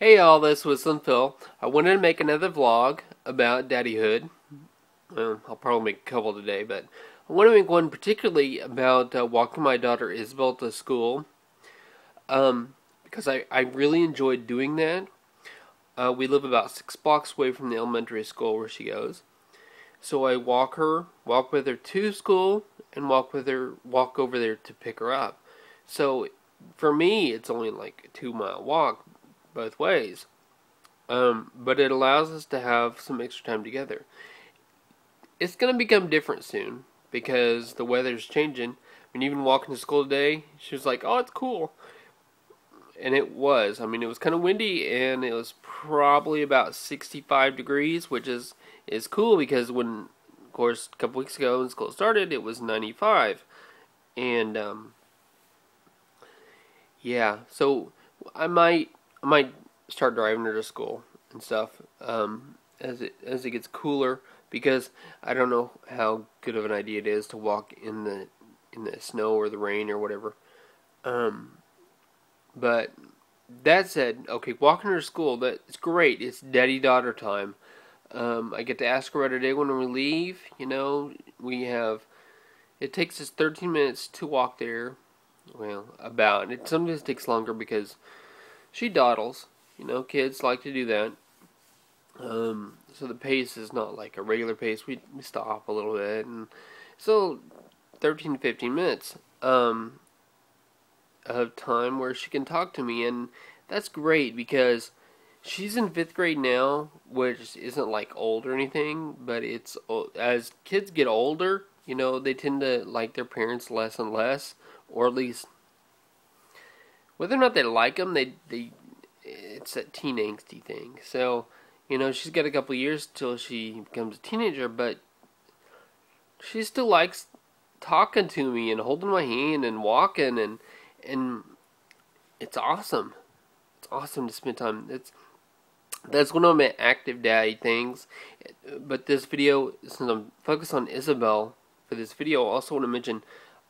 Hey y'all, this was Phil. I wanted to make another vlog about daddyhood. Well, I'll probably make a couple today, but I want to make one particularly about walking my daughter Isabel to school. Because I really enjoyed doing that. We live about 6 blocks away from the elementary school where she goes. So I walk with her to school, and walk over there to pick her up. So for me, it's only like a 2 mile walk both ways. But it allows us to have some extra time together. It's going to become different soon because the weather's changing. I mean, even walking to school today, she was like, "Oh, it's cool," and it was. I mean, it was kind of windy, and it was probably about 65 degrees, which is cool because when, of course, a couple weeks ago when school started, it was 95, and yeah. So I might start driving her to school and stuff as it gets cooler, because I don't know how good of an idea it is to walk in the snow or the rain or whatever. But that said, okay, walking her to school, that's great. It's daddy-daughter time. I get to ask her about her day when we leave. It takes us 13 minutes to walk there. Well, about. It sometimes takes longer because she dawdles. Kids like to do that. So the pace is not like a regular pace. We stop a little bit, and so 13 to 15 minutes of time where she can talk to me, and that's great because she's in 5th grade now, which isn't like old or anything, but it's as kids get older, they tend to like their parents less and less, or at least whether or not they like them, they it's that teen angsty thing. So, she's got a couple years till she becomes a teenager, but she still likes talking to me and holding my hand and walking, and it's awesome. It's awesome to spend time. That's one of my active daddy things. But this video, since I'm focused on Isabel for this video, I also want to mention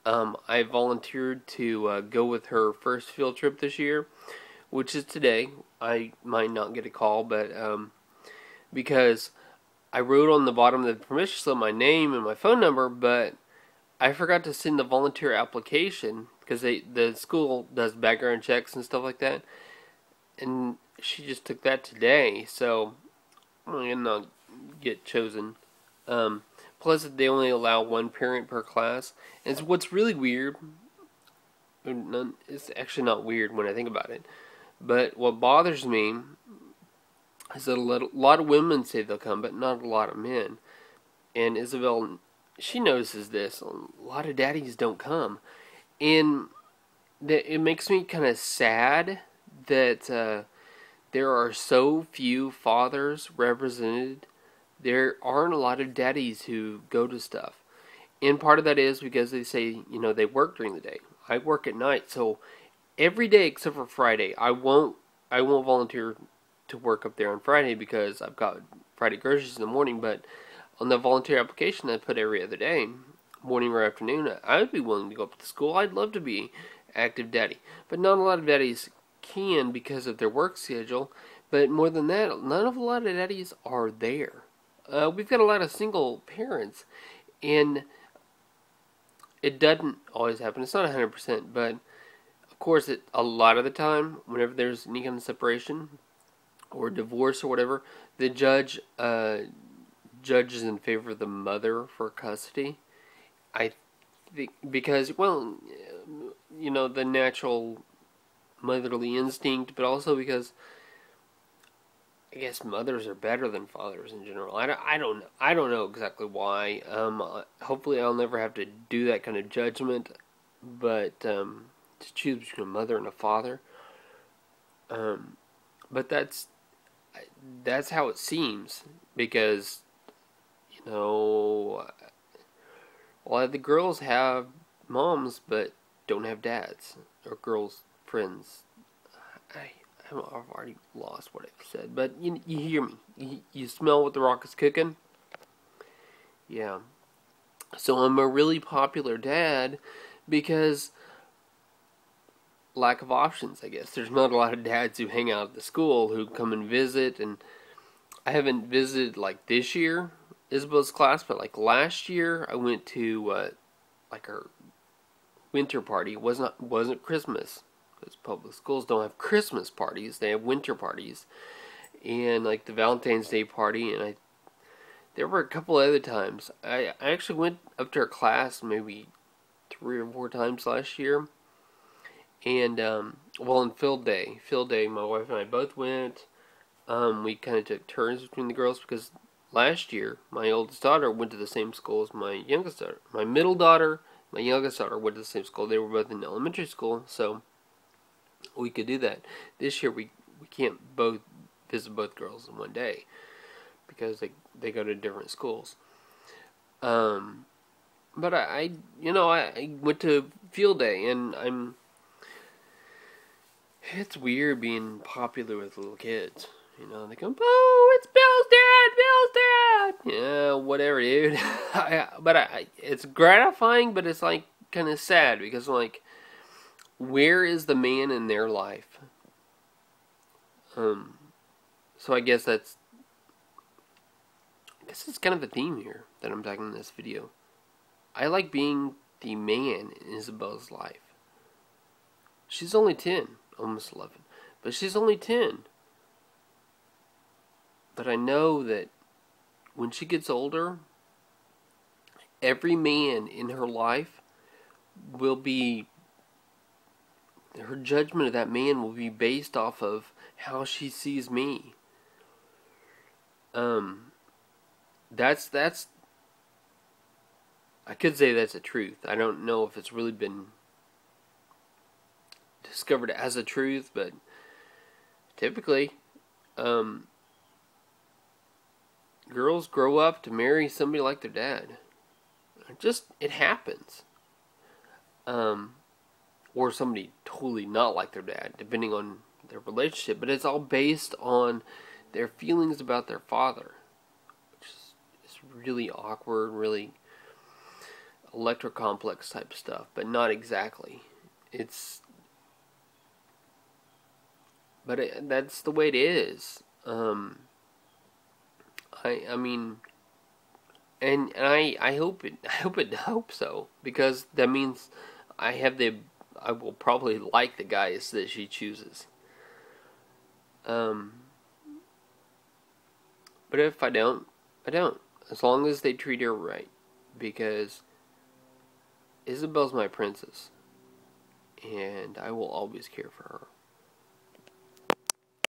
I volunteered to go with her first field trip this year, which is today. I might not get a call, but because I wrote on the bottom of the permission slip my name and my phone number, but I forgot to send the volunteer application because the school does background checks and stuff like that, and she just took that today, so I'm gonna not get chosen. Plus, they only allow one parent per class, and what's really weird. It's actually not weird when I think about it, but what bothers me is that a lot of women say they'll come, but not a lot of men. And Isabel, she notices this. A lot of daddies don't come, and it makes me kind of sad that there are so few fathers represented. There aren't a lot of daddies who go to stuff, and part of that is because they say they work during the day. I work at night, so every day except for Friday, I won't volunteer to work up there on Friday because I've got Friday groceries in the morning. But on the volunteer application, I put every other day, morning or afternoon. I would be willing to go up to school. I'd love to be active daddy, but not a lot of daddies can because of their work schedule. But more than that, a lot of daddies are there. We've got a lot of single parents, and it doesn't always happen. It's not 100%, but of course, a lot of the time, whenever there's any kind of separation or divorce or whatever, the judge judges in favor of the mother for custody. I think because, well, the natural motherly instinct, but also because I guess mothers are better than fathers in general. I don't know exactly why. Hopefully, I'll never have to do that kind of judgment, but to choose between a mother and a father. But that's how it seems, because a lot of the girls have moms but don't have dads, or girls' friends. I've already lost what I've said, but you hear me. You smell what the rock is cooking? Yeah. So I'm a really popular dad because lack of options, I guess. There's not a lot of dads who hang out at the school who come and visit, and I haven't visited like this year, Isabel's class, but like last year I went to like our winter party. It wasn't Christmas, because public schools don't have Christmas parties, they have winter parties, and like the Valentine's Day party, and there were a couple other times. I actually went up to her class maybe 3 or 4 times last year. And, well, on field day, my wife and I both went. We kind of took turns between the girls because last year, my oldest daughter went to the same school as my youngest daughter. My middle daughter, my youngest daughter went to the same school. They were both in elementary school, so we could do that. This year, we can't both visit both girls in one day because they go to different schools. But I went to field day, and it's weird being popular with little kids. They go, "Oh, it's Bill's dad, Bill's dad." Yeah, whatever, dude. It's gratifying, but it's like kind of sad because like, where is the man in their life? So I guess it's kind of a theme here that I'm talking in this video. I like being the man in Isabel's life. She's only 10, almost 11, but she's only 10. But I know that when she gets older, every man in her life will be, her judgment of that man will be based off of how she sees me. That's I could say that's a truth. I don't know if it's really been discovered as a truth, but typically, girls grow up to marry somebody like their dad. It happens. Or somebody totally not like their dad, depending on their relationship. But it's all based on their feelings about their father, which is really awkward, really electrocomplex type stuff, but not exactly. That's the way it is. I mean, and I hope so, because that means I will probably like the guys that she chooses. But if I don't, I don't. As long as they treat her right, because Isabel's my princess, and I will always care for her.